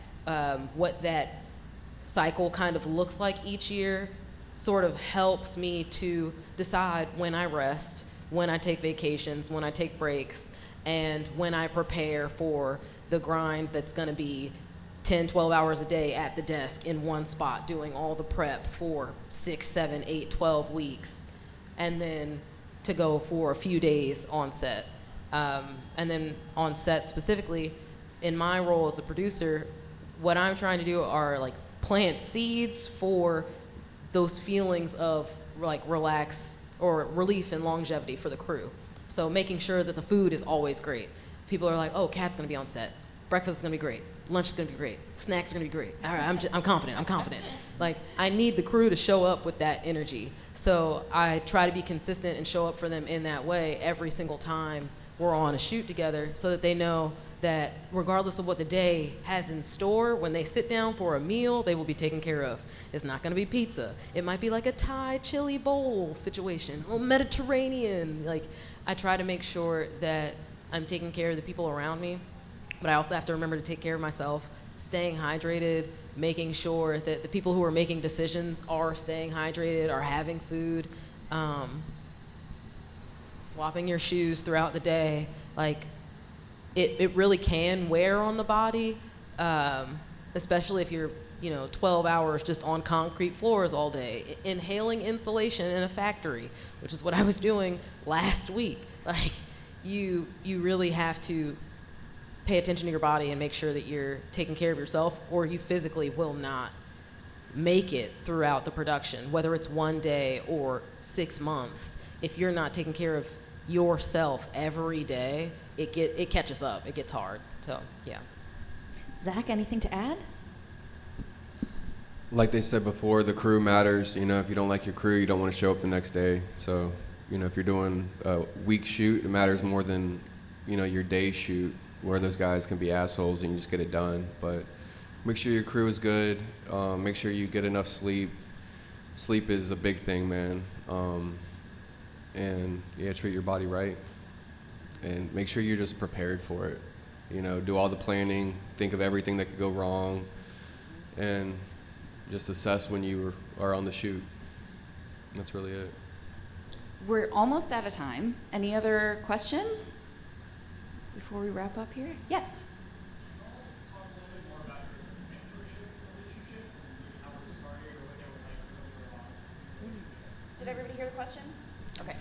what that cycle kind of looks like each year sort of helps me to decide when I rest, when I take vacations, when I take breaks, and when I prepare for the grind that's gonna be 10, 12 hours a day at the desk in one spot doing all the prep for 6, 7, 8, 12 weeks, and then to go for a few days on set. And then on set specifically, in my role as a producer, what I'm trying to do are like plant seeds for those feelings of like relax or relief and longevity for the crew. So making sure that the food is always great. People are like, oh, Kat's gonna be on set. Breakfast is gonna be great. Lunch is gonna be great. Snacks are gonna be great. All right, I'm confident. Like, I need the crew to show up with that energy. So I try to be consistent and show up for them in that way every single time we're on a shoot together, so that they know that regardless of what the day has in store, when they sit down for a meal, they will be taken care of. It's not gonna be pizza. It might be like a Thai chili bowl situation, or Mediterranean. Like, I try to make sure that I'm taking care of the people around me, but I also have to remember to take care of myself, staying hydrated, making sure that the people who are making decisions are staying hydrated, are having food, swapping your shoes throughout the day. Like, it really can wear on the body, especially if you're 12 hours just on concrete floors all day, inhaling insulation in a factory, which is what I was doing last week. Like, you really have to pay attention to your body and make sure that you're taking care of yourself, or you physically will not make it throughout the production, whether it's one day or 6 months. If you're not taking care of yourself every day, it catches up. It gets hard. So, yeah. Zach, anything to add? Like they said before, the crew matters. If you don't like your crew, you don't want to show up the next day. So, if you're doing a week shoot, it matters more than, your day shoot, where those guys can be assholes and you just get it done. But make sure your crew is good. Make sure you get enough sleep. Sleep is a big thing, man. And yeah, treat your body right. And make sure you're just prepared for it. Do all the planning, think of everything that could go wrong, and just assess when you are on the shoot. That's really it. We're almost out of time. Any other questions before we wrap up here? Yes. Talk a little bit more about your mentorship relationships and maybe how it started or what they were like earlier on. Did everybody hear the question? Okay.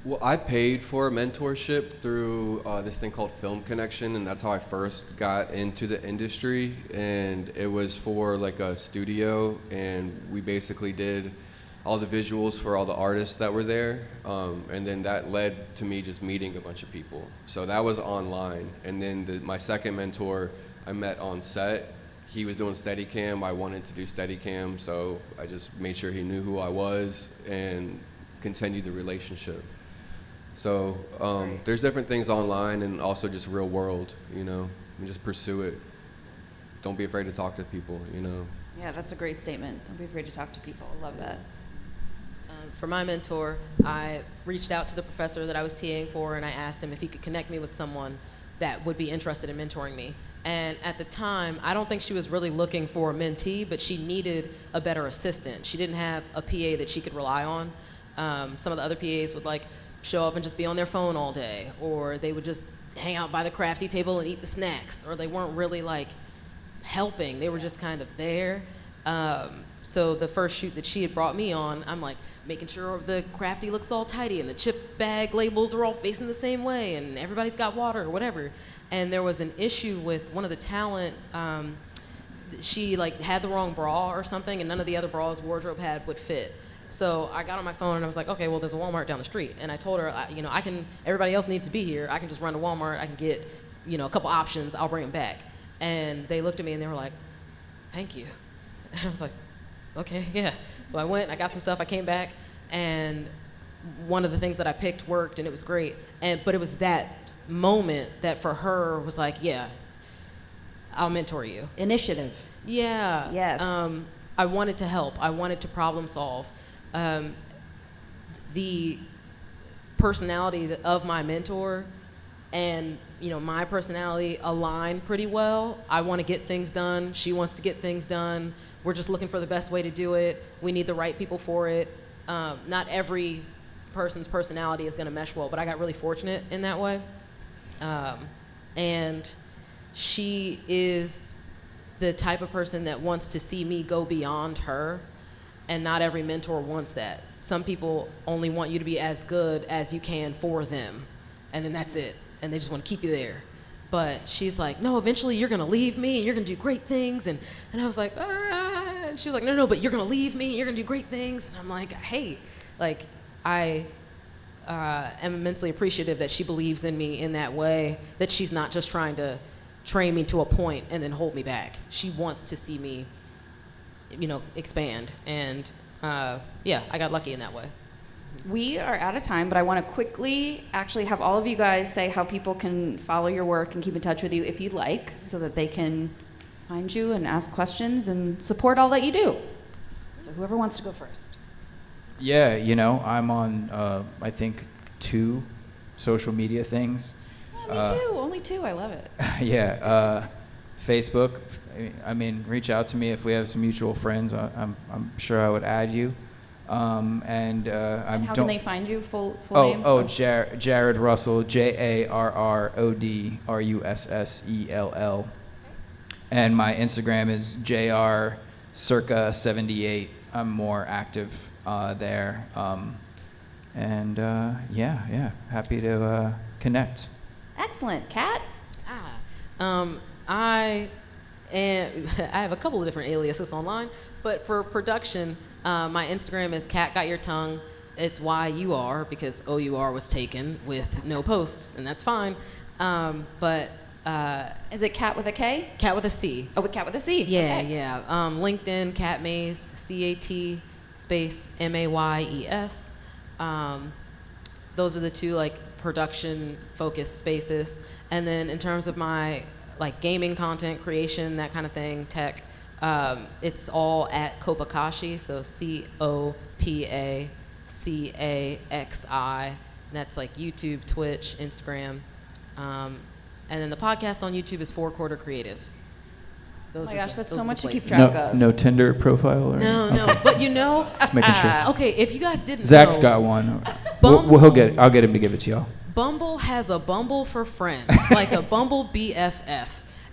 Well, I paid for a mentorship through this thing called Film Connection, and that's how I first got into the industry. And it was for like a studio, and we basically did all the visuals for all the artists that were there. And then that led to me just meeting a bunch of people. So that was online. And then my second mentor I met on set. He was doing Steadicam. I wanted to do Steadicam, so I just made sure he knew who I was and continued the relationship. So there's different things online and also just real world, and just pursue it. Don't be afraid to talk to people, Yeah, that's a great statement. Don't be afraid to talk to people. I love that. For my mentor, I reached out to the professor that I was TAing for, and I asked him if he could connect me with someone that would be interested in mentoring me. And at the time, I don't think she was really looking for a mentee, but she needed a better assistant. She didn't have a PA that she could rely on. Some of the other PAs would show up and just be on their phone all day, or they would just hang out by the crafty table and eat the snacks, or they weren't really helping. They were just kind of there. So the first shoot that she had brought me on, I'm making sure the crafty looks all tidy and the chip bag labels are all facing the same way and everybody's got water or whatever. And there was an issue with one of the talent. She had the wrong bra or something, and none of the other bras wardrobe had would fit. So I got on my phone and I was like, okay, well, there's a Walmart down the street. And I told her, everybody else needs to be here. I can just run to Walmart. I can get, a couple options. I'll bring them back. And they looked at me and they were like, thank you. And I was like, okay, yeah. So I went, I got some stuff, I came back, and one of the things that I picked worked, and it was great. But it was that moment that for her was like, yeah, I'll mentor you. Initiative. Yeah. Yes. I wanted to help. I wanted to problem solve. The personality of my mentor and my personality align pretty well. I want to get things done. She wants to get things done. We're just looking for the best way to do it. We need the right people for it. Not every person's personality is going to mesh well, but I got really fortunate in that way. And she is the type of person that wants to see me go beyond her, and not every mentor wants that. Some people only want you to be as good as you can for them, and then that's it. and they just want to keep you there. But she's like, no, eventually you're gonna leave me and you're gonna do great things. And I was like, ah. And she was like, no, but you're gonna leave me and you're gonna do great things. And I'm like, hey, like, I am immensely appreciative that she believes in me in that way, that she's not just trying to train me to a point and then hold me back. She wants to see me, expand. And yeah, I got lucky in that way. We are out of time, but I want to quickly actually have all of you guys say how people can follow your work and keep in touch with you if you'd like, so that they can find you and ask questions and support all that you do. So whoever wants to go first. Yeah, I'm on, I think, 2 social media things. Yeah, me too. Only 2. I love it. Yeah, Facebook. I mean, reach out to me if we have some mutual friends. I'm sure I would add you. And how can they find you? Full name? Jarrod Russell, Jarrod Russell. And my Instagram is JRCirca78. I'm more active there. Yeah, happy to connect. Excellent. Kat? I have a couple of different aliases online, but for production, my Instagram is Kat Got Your Tongue. It's YUR because OUR was taken with no posts, and that's fine. But is it Kat with a K? Kat with a C. Oh, with Kat with a C. Yeah, okay. yeah. LinkedIn, Kat Mays, CAT space MAYES. Those are the 2 like production focused spaces. And then in terms of my like gaming content creation, that kind of thing, tech, it's all at Kopakashi, so COPACAXI. And that's like YouTube, Twitch, Instagram. And then the podcast on YouTube is 4 Quarter Creative. Oh my gosh, that's so much to keep track of. No Tinder profile? Or? No, but Just making sure. Okay, if you guys didn't Zach's know, got one. Bumble, I'll get him to give it to y'all. Bumble has a Bumble for friends, like a Bumble BFF.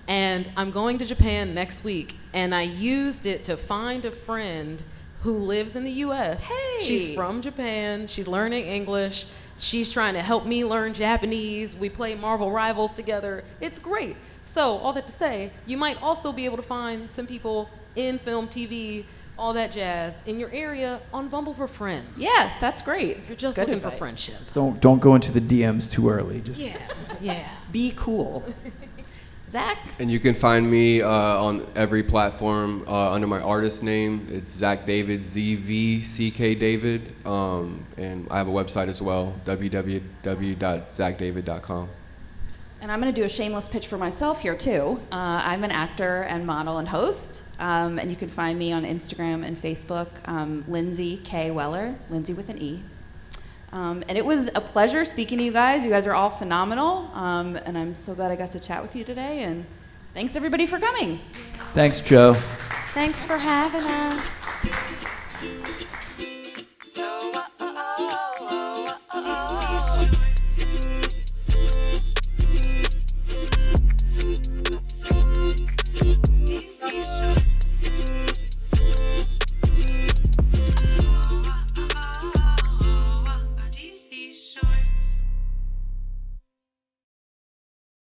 And I'm going to Japan next week, and I used it to find a friend who lives in the U.S. Hey! She's from Japan. She's learning English. She's trying to help me learn Japanese. We play Marvel Rivals together. It's great. So all that to say, you might also be able to find some people in film, TV, all that jazz in your area on Bumble for Friends. Yeah, that's great. If you're just Good looking for advice. friendship. Don't go into the DMs too early. Just Yeah. Be cool. Zach? And you can find me on every platform under my artist name. It's Zack David, ZVCK David. And I have a website as well, www.zackdavid.com. And I'm going to do a shameless pitch for myself here, too. I'm an actor and model and host. And you can find me on Instagram and Facebook, Lindsey K. Weller, Lindsey with an E. And it was a pleasure speaking to you guys. You guys are all phenomenal. And I'm so glad I got to chat with you today. And thanks, everybody, for coming. Thanks, Joe. Thanks for having us.